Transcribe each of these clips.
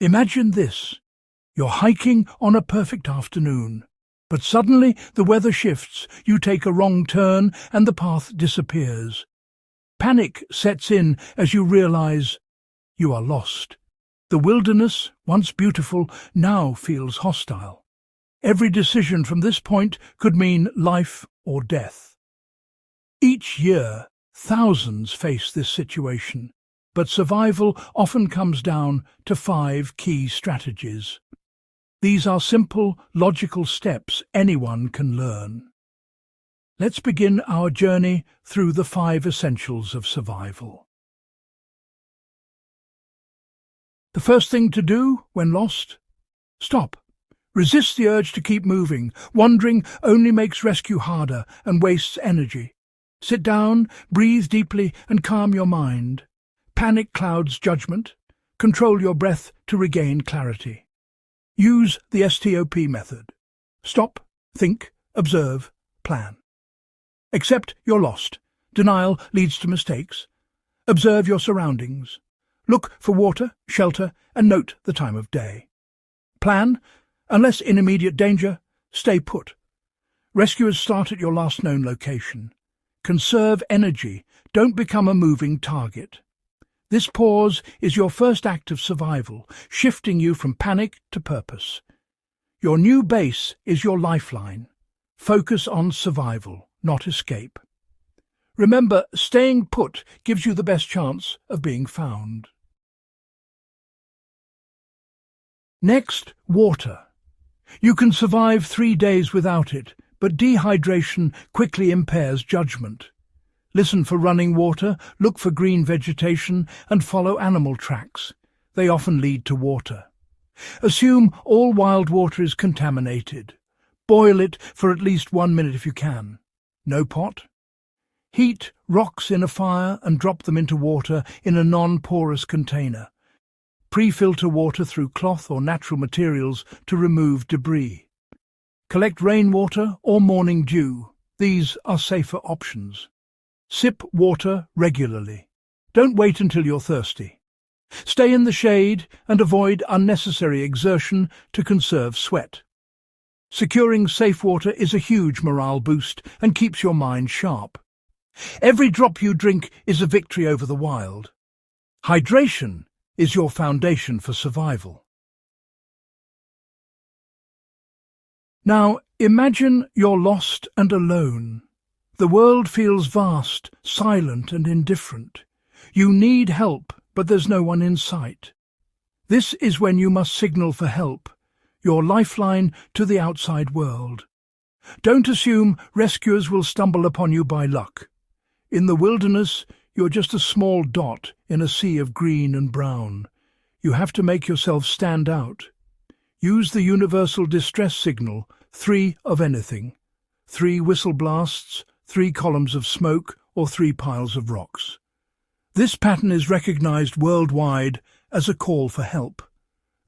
Imagine this. You're hiking on a perfect afternoon, but suddenly the weather shifts, you take a wrong turn and the path disappears. Panic sets in as you realize you are lost. The wilderness, once beautiful, now feels hostile. Every decision from this point could mean life or death. Each year, thousands face this situation, but survival often comes down to 5 key strategies. These are simple, logical steps anyone can learn. Let's begin our journey through the 5 essentials of survival. The first thing to do when lost? Stop. Resist the urge to keep moving. Wandering only makes rescue harder and wastes energy. Sit down, breathe deeply, and calm your mind. Panic clouds judgment. Control your breath to regain clarity. Use the STOP method. Stop, think, observe, plan. Accept you're lost. Denial leads to mistakes. Observe your surroundings. Look for water, shelter, and note the time of day. Plan. Unless in immediate danger, stay put. Rescuers start at your last known location. Conserve energy. Don't become a moving target. This pause is your first act of survival, shifting you from panic to purpose. Your new base is your lifeline. Focus on survival, not escape. Remember, staying put gives you the best chance of being found. Next, water. You can survive 3 days without it, but dehydration quickly impairs judgment. Listen for running water, look for green vegetation, and follow animal tracks. They often lead to water. Assume all wild water is contaminated. Boil it for at least 1 minute if you can. No pot? Heat rocks in a fire and drop them into water in a non-porous container. Pre-filter water through cloth or natural materials to remove debris. Collect rainwater or morning dew. These are safer options. Sip water regularly. Don't wait until you're thirsty. Stay in the shade and avoid unnecessary exertion to conserve sweat. Securing safe water is a huge morale boost and keeps your mind sharp. Every drop you drink is a victory over the wild. Hydration is your foundation for survival. Now, imagine you're lost and alone. The world feels vast, silent and indifferent. You need help, but there's no one in sight. This is when you must signal for help, your lifeline to the outside world. Don't assume rescuers will stumble upon you by luck. In the wilderness, you're just a small dot in a sea of green and brown. You have to make yourself stand out. Use the universal distress signal, 3 of anything. 3 whistle blasts, 3 columns of smoke, or 3 piles of rocks. This pattern is recognized worldwide as a call for help.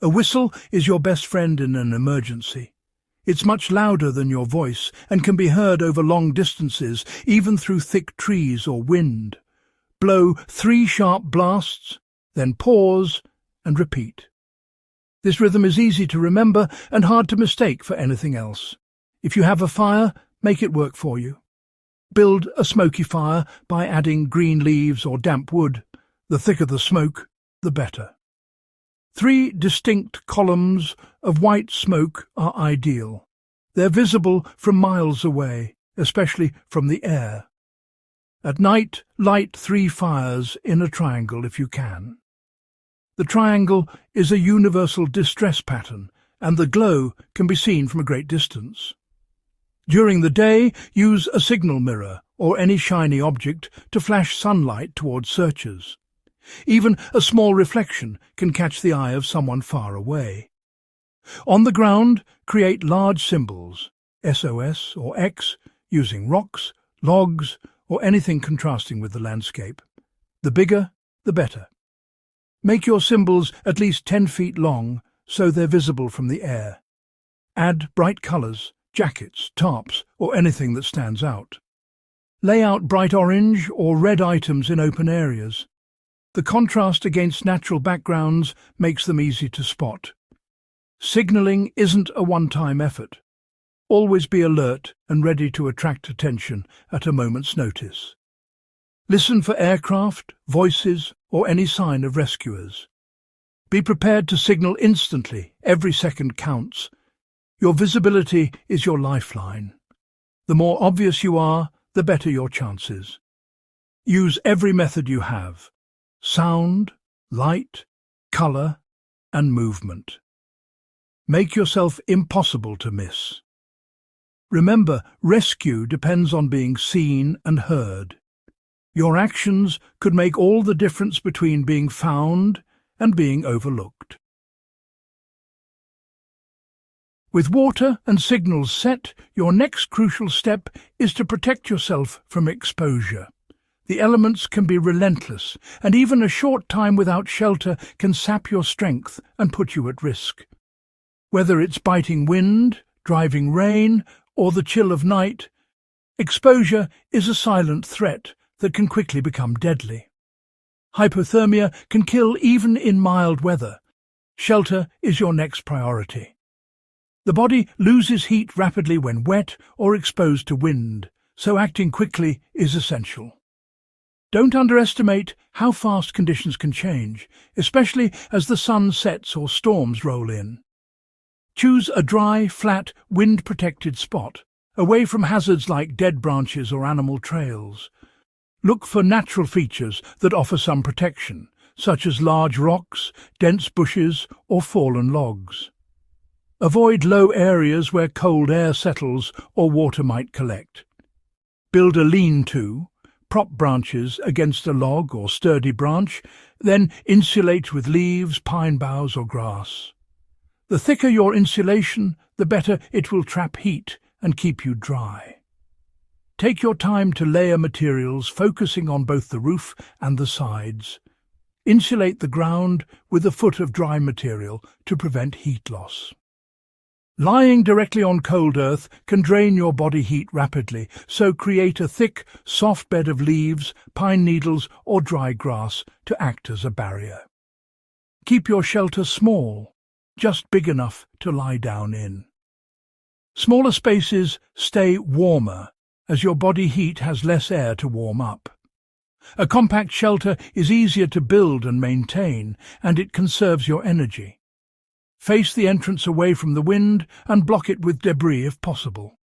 A whistle is your best friend in an emergency. It's much louder than your voice and can be heard over long distances, even through thick trees or wind. Blow 3 sharp blasts, then pause and repeat. This rhythm is easy to remember and hard to mistake for anything else. If you have a fire, make it work for you. Build a smoky fire by adding green leaves or damp wood. The thicker the smoke, the better. 3 distinct columns of white smoke are ideal. They're visible from miles away, especially from the air. At night, light 3 fires in a triangle if you can. The triangle is a universal distress pattern, and the glow can be seen from a great distance. During the day, use a signal mirror or any shiny object to flash sunlight towards searchers. Even a small reflection can catch the eye of someone far away. On the ground, create large symbols, SOS or X, using rocks, logs, or anything contrasting with the landscape. The bigger, the better. Make your symbols at least 10 feet long so they're visible from the air. Add bright colors, jackets, tarps, or anything that stands out. Lay out bright orange or red items in open areas. The contrast against natural backgrounds makes them easy to spot. Signaling isn't a one-time effort. Always be alert and ready to attract attention at a moment's notice. Listen for aircraft, voices, or any sign of rescuers. Be prepared to signal instantly. Every second counts. Your visibility is your lifeline. The more obvious you are, the better your chances. Use every method you have: sound, light, color, and movement. Make yourself impossible to miss. Remember, rescue depends on being seen and heard. Your actions could make all the difference between being found and being overlooked. With water and signals set, your next crucial step is to protect yourself from exposure. The elements can be relentless, and even a short time without shelter can sap your strength and put you at risk. Whether it's biting wind, driving rain, or the chill of night, exposure is a silent threat that can quickly become deadly. Hypothermia can kill even in mild weather. Shelter is your next priority. The body loses heat rapidly when wet or exposed to wind, so acting quickly is essential. Don't underestimate how fast conditions can change, especially as the sun sets or storms roll in. Choose a dry, flat, wind-protected spot, away from hazards like dead branches or animal trails. Look for natural features that offer some protection, such as large rocks, dense bushes, or fallen logs. Avoid low areas where cold air settles or water might collect. Build a lean-to, prop branches against a log or sturdy branch, then insulate with leaves, pine boughs, or grass. The thicker your insulation, the better it will trap heat and keep you dry. Take your time to layer materials, focusing on both the roof and the sides. Insulate the ground with a foot of dry material to prevent heat loss. Lying directly on cold earth can drain your body heat rapidly, so create a thick, soft bed of leaves, pine needles, or dry grass to act as a barrier. Keep your shelter small, just big enough to lie down in. Smaller spaces stay warmer, as your body heat has less air to warm up. A compact shelter is easier to build and maintain, and it conserves your energy. Face the entrance away from the wind and block it with debris if possible.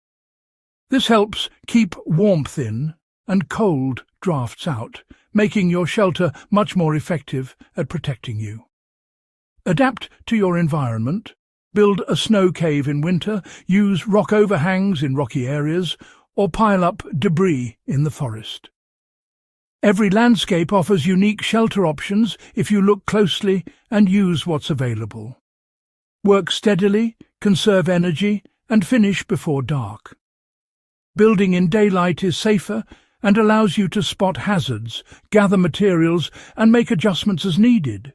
This helps keep warmth in and cold drafts out, making your shelter much more effective at protecting you. Adapt to your environment. Build a snow cave in winter, use rock overhangs in rocky areas, or pile up debris in the forest. Every landscape offers unique shelter options if you look closely and use what's available. Work steadily, conserve energy, and finish before dark. Building in daylight is safer and allows you to spot hazards, gather materials, and make adjustments as needed.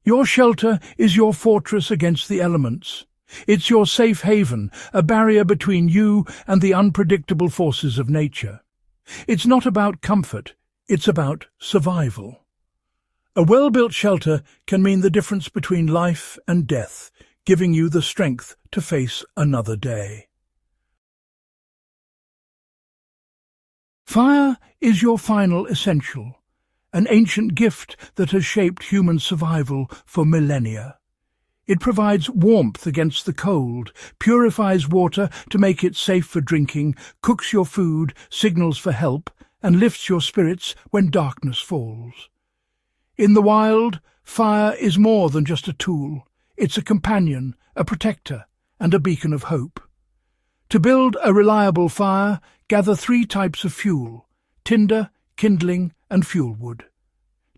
Your shelter is your fortress against the elements. It's your safe haven, a barrier between you and the unpredictable forces of nature. It's not about comfort, it's about survival. A well-built shelter can mean the difference between life and death, giving you the strength to face another day. Fire is your final essential, an ancient gift that has shaped human survival for millennia. It provides warmth against the cold, purifies water to make it safe for drinking, cooks your food, signals for help, and lifts your spirits when darkness falls. In the wild, fire is more than just a tool. It's a companion, a protector, and a beacon of hope. To build a reliable fire, gather 3 types of fuel: tinder, kindling, and fuel wood.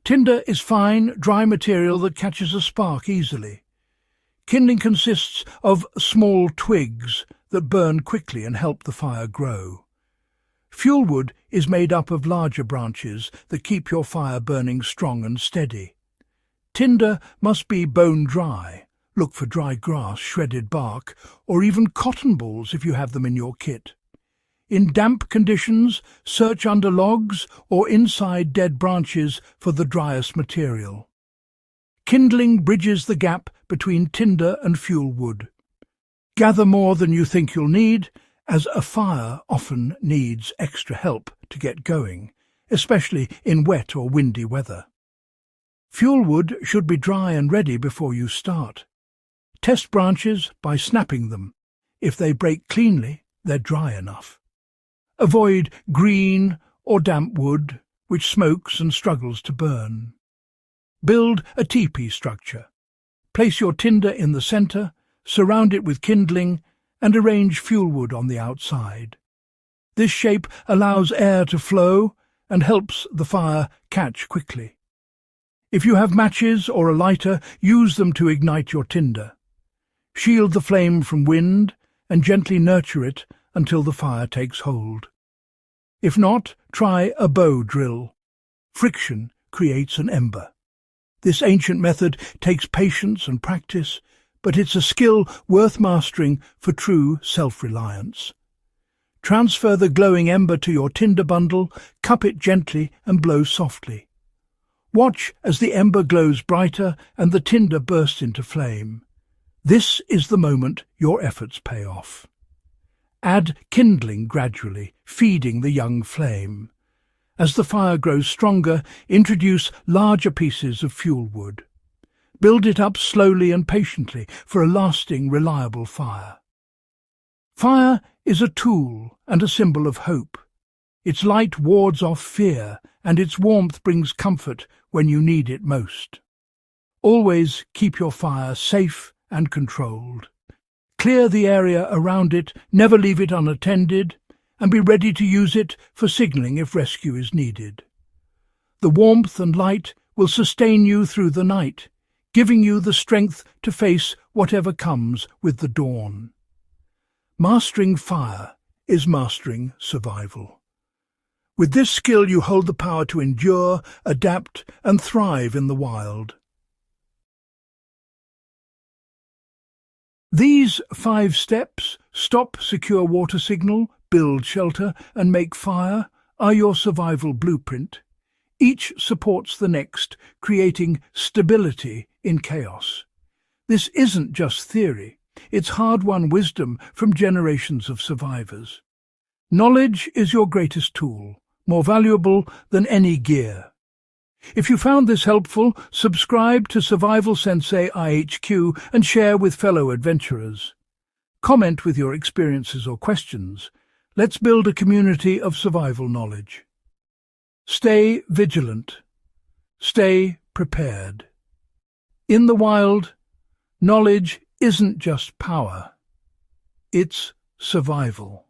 Tinder is fine, dry material that catches a spark easily. Kindling consists of small twigs that burn quickly and help the fire grow. Fuel wood is made up of larger branches that keep your fire burning strong and steady. Tinder must be bone dry. Look for dry grass, shredded bark, or even cotton balls if you have them in your kit. In damp conditions, search under logs or inside dead branches for the driest material. Kindling bridges the gap between tinder and fuel wood. Gather more than you think you'll need, as a fire often needs extra help to get going, especially in wet or windy weather. Fuel wood should be dry and ready before you start. Test branches by snapping them. If they break cleanly, they're dry enough. Avoid green or damp wood, which smokes and struggles to burn. Build a teepee structure. Place your tinder in the center, surround it with kindling, and arrange fuel wood on the outside. This shape allows air to flow and helps the fire catch quickly. If you have matches or a lighter, use them to ignite your tinder. Shield the flame from wind and gently nurture it until the fire takes hold. If not, try a bow drill. Friction creates an ember. This ancient method takes patience and practice, but it's a skill worth mastering for true self-reliance. Transfer the glowing ember to your tinder bundle, cup it gently and blow softly. Watch as the ember glows brighter and the tinder bursts into flame. This is the moment your efforts pay off. Add kindling gradually, feeding the young flame. As the fire grows stronger, introduce larger pieces of fuel wood. Build it up slowly and patiently for a lasting, reliable fire. Fire is a tool and a symbol of hope. Its light wards off fear, and its warmth brings comfort when you need it most. Always keep your fire safe and controlled. Clear the area around it, never leave it unattended, and be ready to use it for signaling if rescue is needed. The warmth and light will sustain you through the night, giving you the strength to face whatever comes with the dawn. Mastering fire is mastering survival. With this skill you hold the power to endure, adapt, and thrive in the wild. These 5 steps, stop, secure water signal, build shelter, and make fire, are your survival blueprint. Each supports the next, creating stability in chaos. This isn't just theory, it's hard-won wisdom from generations of survivors. Knowledge is your greatest tool, more valuable than any gear. If you found this helpful, subscribe to Survival Sensei IHQ and share with fellow adventurers. Comment with your experiences or questions. Let's build a community of survival knowledge. Stay vigilant. Stay prepared. In the wild, knowledge isn't just power. It's survival.